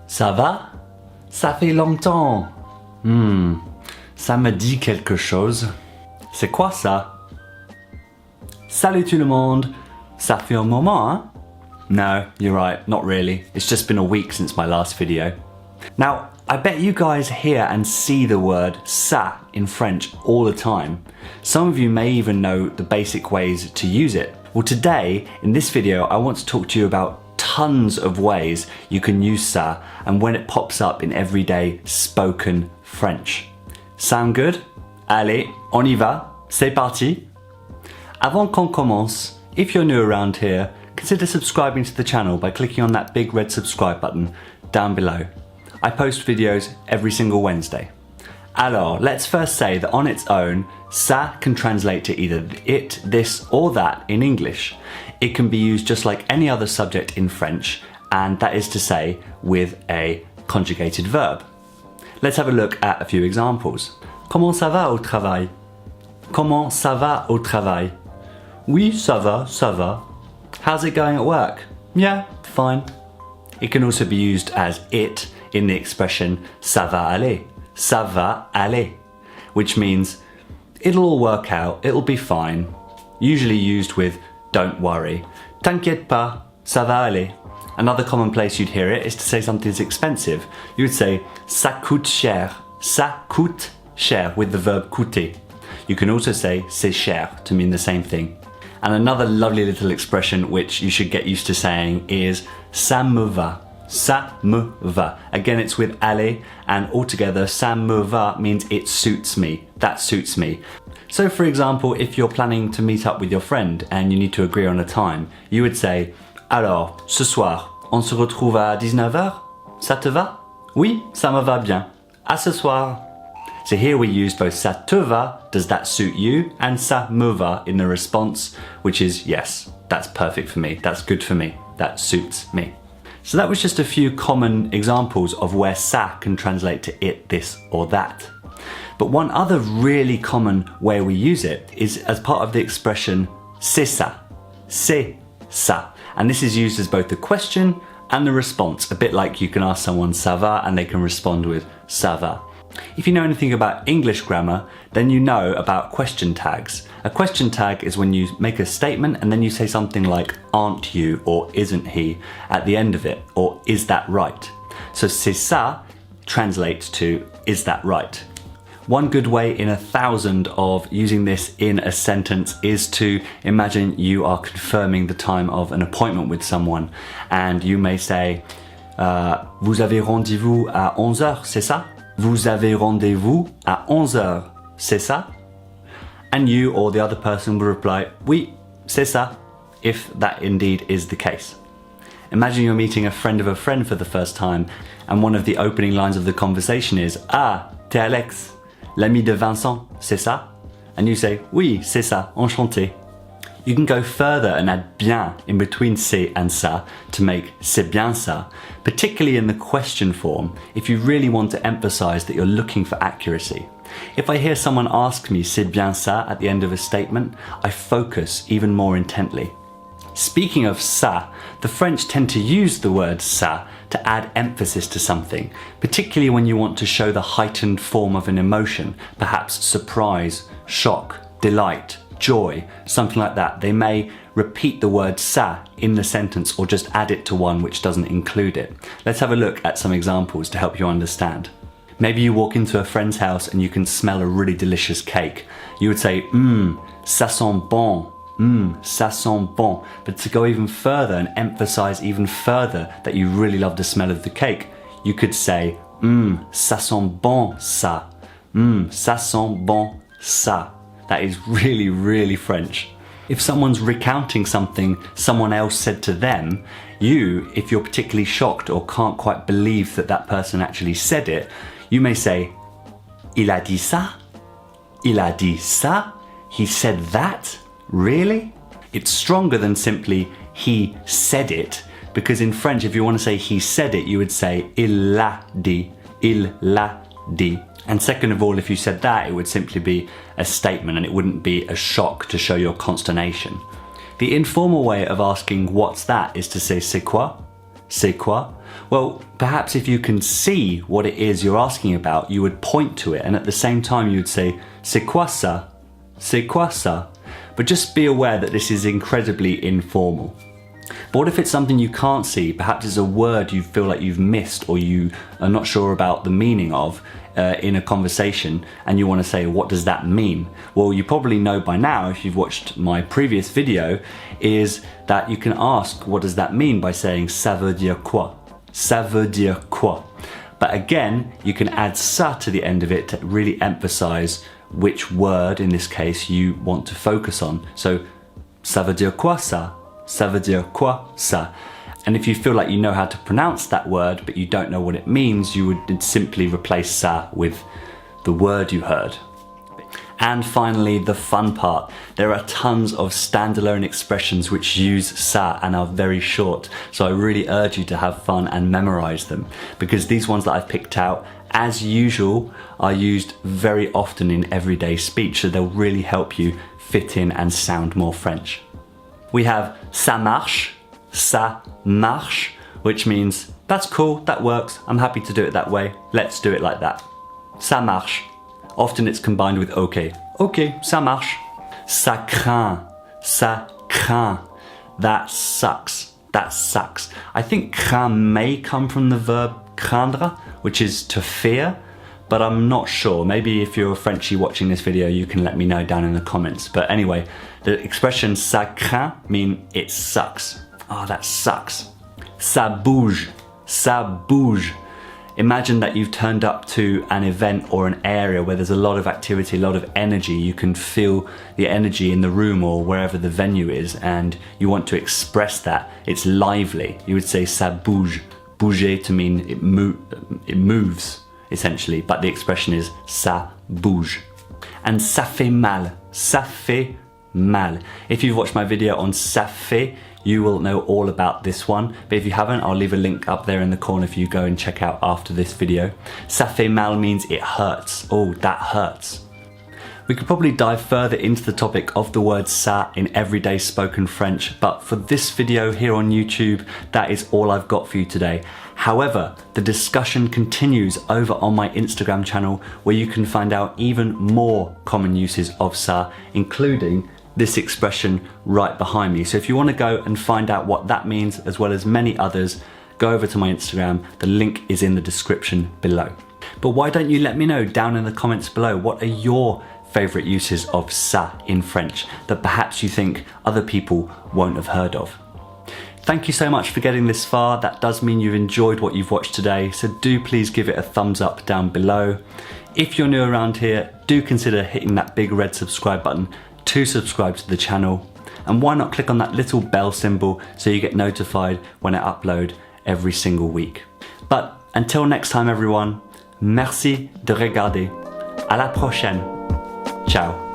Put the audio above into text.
Ça va? Ça fait longtemps. Ça me dit quelque chose. C'est quoi ça? Salut tout le monde. Ça fait un moment, hein? No, you're right, not really. It's just been a week since my last video. Now, I bet you guys hear and see the word ça in French all the time. Some of you may even know the basic ways to use it. Well, today, in this video, I want to talk to you about tons of ways you can use ça and when it pops up in everyday spoken French. Sound good? Allez, on y va. C'est parti. Avant qu'on commence, if you're new around here, consider subscribing to the channel by clicking on that big red subscribe button down below. I post videos every single Wednesday. Alors, let's first say that on its own, ça can translate to either it, this, or that in English. It can be used just like any other subject in French, and that is to say, with a conjugated verb. Let's have a look at a few examples. Comment ça va au travail? Comment ça va au travail? Oui, ça va, ça va. How's it going at work? Yeah, fine. It can also be used as it in the expression ça va aller, ça va aller, which means it'll all work out, it'll be fine. Usually used with don't worry. T'inquiète pas, ça va aller. Another common place you'd hear it is to say something's expensive. You would say ça coûte cher, ça coûte cher with the verb coûter. You can also say c'est cher to mean the same thing. And another lovely little expression which you should get used to saying is ça me va. Ça me va. Again, it's with aller, and altogether, ça me va means it suits me. That suits me. So, for example, if you're planning to meet up with your friend and you need to agree on a time, you would say alors, ce soir, on se retrouve à 19h? Ça te va? Oui, ça me va bien. À ce soir. So here we use both ça te va, does that suit you, and ça me va in the response, which is yes, that's perfect for me, that's good for me, that suits me. So that was just a few common examples of where ça can translate to it, this, or that. But one other really common way we use it is as part of the expression c'est ça, c'est ça. And this is used as both the question and the response, a bit like you can ask someone ça va and they can respond with ça va. If you know anything about English grammar, then you know about question tags. A question tag is when you make a statement and then you say something like aren't you or isn't he at the end of it, or is that right? So c'est ça translates to is that right? One good way in 1,000 of using this in a sentence is to imagine you are confirming the time of an appointment with someone, and you may say vous avez rendez-vous à 11h, c'est ça? Vous avez rendez-vous à 11h, c'est ça? And you or the other person will reply, oui, c'est ça, if that indeed is the case. Imagine you're meeting a friend for the first time, and one of the opening lines of the conversation is, ah, t'es Alex, l'ami de Vincent, c'est ça? And you say, oui, c'est ça, enchanté. You can go further and add bien in between c'est and ça to make c'est bien ça, particularly in the question form if you really want to emphasize that you're looking for accuracy. If I hear someone ask me c'est bien ça at the end of a statement, I focus even more intently. Speaking of ça, the French tend to use the word ça to add emphasis to something, particularly when you want to show the heightened form of an emotion, perhaps surprise, shock, delight, joy, something like that. They may repeat the word ça in the sentence or just add it to one which doesn't include it. Let's have a look at some examples to help you understand. Maybe you walk into a friend's house and you can smell a really delicious cake. You would say, ça sent bon. Ça sent bon. But to go even further and emphasize even further that you really love the smell of the cake, you could say, ça sent bon ça. Ça sent bon ça. That is really, really French. If someone's recounting something someone else said to them, you, if you're particularly shocked or can't quite believe that that person actually said it, you may say, il a dit ça? Il a dit ça? He said that? Really? It's stronger than simply he said it, because in French, if you want to say he said it, you would say il l'a dit, il l'a dit. And second of all, if you said that, it would simply be a statement and it wouldn't be a shock to show your consternation. The informal way of asking what's that is to say c'est quoi? C'est quoi? Well, perhaps if you can see what it is you're asking about, you would point to it, and at the same time you would say, c'est quoi ça? C'est quoi ça? But just be aware that this is incredibly informal. But what if it's something you can't see? Perhaps it's a word you feel like you've missed or you are not sure about the meaning of in a conversation, and you want to say, what does that mean? Well, you probably know by now, if you've watched my previous video, is that you can ask, what does that mean, by saying, ça veut dire quoi? Ça veut dire quoi? But again, you can add ça to the end of it to really emphasize which word, in this case, you want to focus on. So, ça veut dire quoi ça? Ça veut dire quoi ça? And if you feel like you know how to pronounce that word, but you don't know what it means, you would simply replace ça with the word you heard. And finally, the fun part. There are tons of standalone expressions which use ça and are very short. So I really urge you to have fun and memorize them, because these ones that I've picked out, as usual, are used very often in everyday speech. So they'll really help you fit in and sound more French. We have ça marche, which means that's cool, that works, I'm happy to do it that way, let's do it like that. Ça marche. Often it's combined with ok. Ok, ça marche. Ça craint. That sucks. That sucks. I think craint may come from the verb craindre, which is to fear, but I'm not sure. Maybe if you're a Frenchie watching this video, you can let me know down in the comments. But anyway, the expression ça craint means it sucks. Oh, that sucks. Ça bouge. Imagine that you've turned up to an event or an area where there's a lot of activity, a lot of energy. You can feel the energy in the room or wherever the venue is, and you want to express that. It's lively. You would say ça bouge. Bouger to mean it moves, essentially, but the expression is ça bouge. And ça fait mal. Ça fait mal. If you've watched my video on ça fait, you will know all about this one, but if you haven't, I'll leave a link up there in the corner for you to go and check out after this video. Ça fait mal means it hurts. Oh, that hurts. We could probably dive further into the topic of the word ça in everyday spoken French, but for this video here on YouTube, that is all I've got for you today. However, the discussion continues over on my Instagram channel, where you can find out even more common uses of ça, including this expression right behind me. So if you want to go and find out what that means, as well as many others, go over to my Instagram. The link is in the description below. But why don't you let me know down in the comments below, what are your favorite uses of ça in French that perhaps you think other people won't have heard of? Thank you so much for getting this far. That does mean you've enjoyed what you've watched today, so do please give it a thumbs up down below. If you're new around here, do consider hitting that big red subscribe button to subscribe to the channel, and why not click on that little bell symbol so you get notified when I upload every single week. But until next time everyone, merci de regarder. À la prochaine. Ciao.